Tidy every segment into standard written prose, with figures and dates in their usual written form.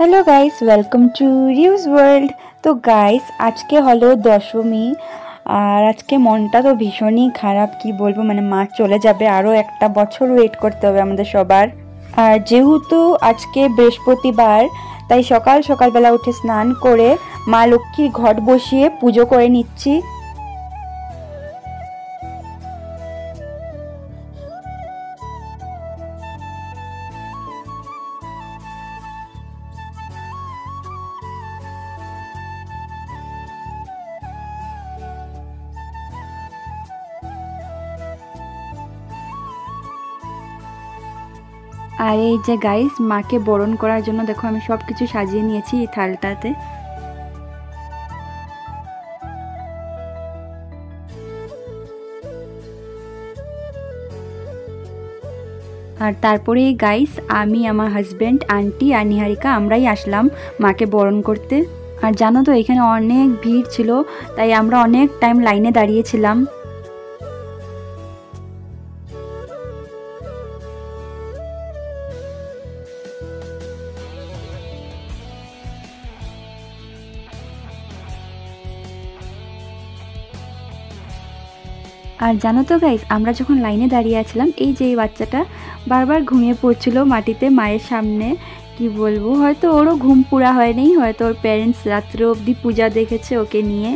Hello guys welcome to Riv's world. तो guys आज के हलो दशमी और आज के मनटा तो भीषण ही खराब कि बोलबो माने मा चले जाबे आरो एकटा बछर वेट करते होबे आमादेर सबार। और जेहेतु आज के बृहस्पतिवार ताई सकाल सकाल बेला उठे स्नान करे मा लक्ष्मीर घट बसिए पुजो करे निচ্ছি। আর এই যে গাইস মাকে বরণ করার জন্য দেখো আমি সবকিছু সাজিয়ে নিয়েছি এই থালটাতে। আর তারপরে গাইস আমি আমার হাজবেন্ড আন্টি আর নিহারিকা আমরাই আসলাম মাকে বরণ করতে। আর জানো তো এখানে অনেক ভিড় ছিল তাই আমরা অনেক টাইম লাইনে দাঁড়িয়েছিলাম। আর জানো তো গাইস আমরা যখন লাইনে দাঁড়িয়ে আছিলাম এই যে এই বাচ্চাটা বারবার ঘুমিয়ে পড়ছিল মাটিতে মায়ের সামনে। কি বলবো হয়তো ওরও ঘুম পুরা হয়নি, হয়তো ওর প্যারেন্টস রাত্রে অবধি পূজা দেখেছে ওকে নিয়ে,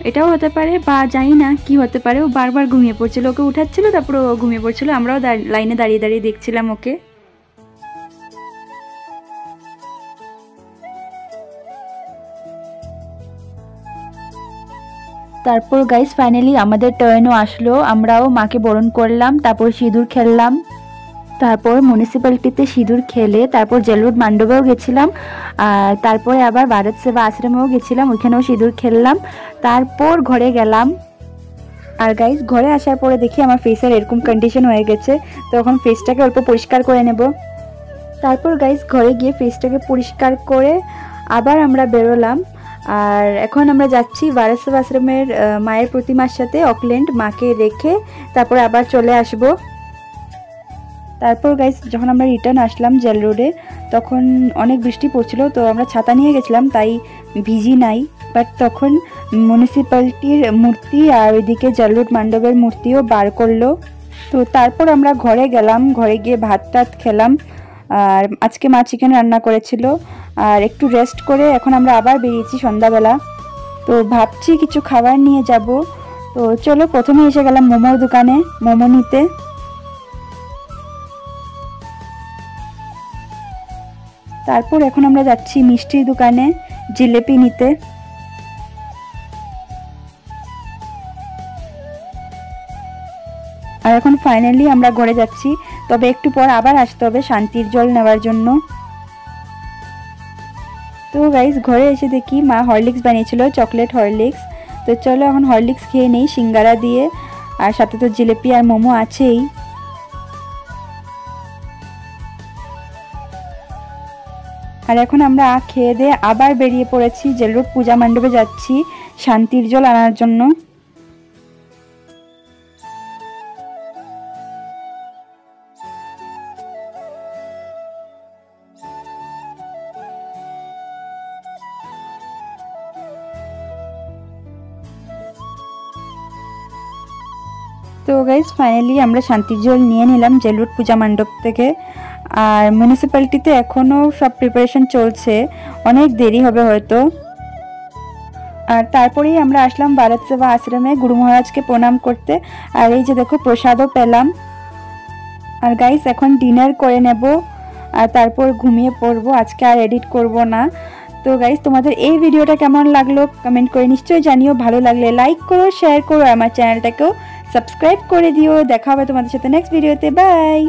এটাও হতে পারে বা জানি না কি হতে পারে। ও বারবার ঘুমিয়ে পড়ছিল, ওকে উঠাচ্ছিল তারপর ও ঘুমিয়ে পড়ছিল, আমরাও লাইনে দাঁড়িয়ে দাঁড়িয়ে দেখছিলাম ওকে। তারপর গাইস ফাইনালি আমাদের টার্নও আসলো, আমরাও মাকে বরণ করলাম, তারপর সিঁদুর খেললাম, তারপর মিউনিসিপ্যালিটিতে সিঁদুর খেলে তারপর জেল রোড মণ্ডপেও গেছিলাম, আর তারপরে আবার ভারত সেবা আশ্রমেও গেছিলাম, ওইখানেও সিঁদুর খেললাম, তারপর ঘরে গেলাম। আর গাইস ঘরে আসার পরে দেখি আমার ফেসের এরকম কন্ডিশন হয়ে গেছে, তো এখন ফেসটাকে অল্প পরিষ্কার করে নেব। তারপর গাইস ঘরে গিয়ে ফেসটাকে পরিষ্কার করে আবার আমরা বেরোলাম। আর এখন আমরা যাচ্ছি ভারত সেবা আশ্রমের মায়ের প্রতিমার সাথে অকল্যান্ড মাকে রেখে তারপর আবার চলে আসব। তারপর গাইস যখন আমরা রিটার্ন আসলাম জেল রোডে তখন অনেক বৃষ্টি পড়ছিল, তো আমরা ছাতা নিয়ে গেছিলাম তাই ভিজি নাই, বাট তখন মিউনিসিপ্যালিটির মূর্তি আর ওইদিকে জেল রোড মণ্ডপের মূর্তিও বার করলো। তো তারপর আমরা ঘরে গেলাম, ঘরে গিয়ে ভাত টাত খেলাম, আর আজকে মা চিকেন রান্না করেছিল, আর একটু রেস্ট করে এখন আমরা আবার বেরিয়েছি সন্ধ্যাবেলা। তো ভাবছি কিছু খাবার নিয়ে যাব, তো চলো প্রথমে এসে গেলাম মোমোর দোকানে মোমো নিতে। তারপর এখন আমরা যাচ্ছি মিষ্টির দোকানে জিলেপি নিতে। আর এখন ফাইনালি আমরা ঘরে যাচ্ছি, তবে একটু পর আবার আসতে হবে শান্তির জল নেওয়ার জন্য। তো গাইস ঘরে এসে দেখি মা হরলিক্স বানিয়েছিল, চকলেট হরলিক্স। তো চলো এখন হরলিক্স খেয়ে নেই সিঙ্গারা দিয়ে, আর সাথে তো জিলেপি আর মোমো আছেই। আর এখন আমরা খেয়ে দিয়ে আবার বেরিয়ে পড়েছি জেল রোড পূজা মণ্ডপে যাচ্ছি শান্তির জল আনার জন্য। তো গাইস ফাইনালি আমরা শান্তির জল নিয়ে নিলাম জেল রোড পূজা মণ্ডপ থেকে। আর মিউনিসিপ্যালিটিতে এখনও সব প্রিপারেশন চলছে, অনেক দেরি হবে হয়তো। আর তারপরেই আমরা আসলাম ভারত সেবা আশ্রমে গুরু মহারাজকে প্রণাম করতে, আর এই যে দেখো প্রসাদও পেলাম। আর গাইস এখন ডিনার করে নেব আর তারপর ঘুমিয়ে পড়বো, আজকে আর এডিট করব না। তো গাইস তোমাদের এই ভিডিওটা কেমন লাগলো কমেন্ট করে নিশ্চয়ই জানিও, ভালো লাগলে লাইক করো, শেয়ার করো, আমার চ্যানেলটাকেও সাবস্ক্রাইব করে দিও। দেখা হবে তোমাদের সাথে নেক্সট ভিডিওতে, বাই।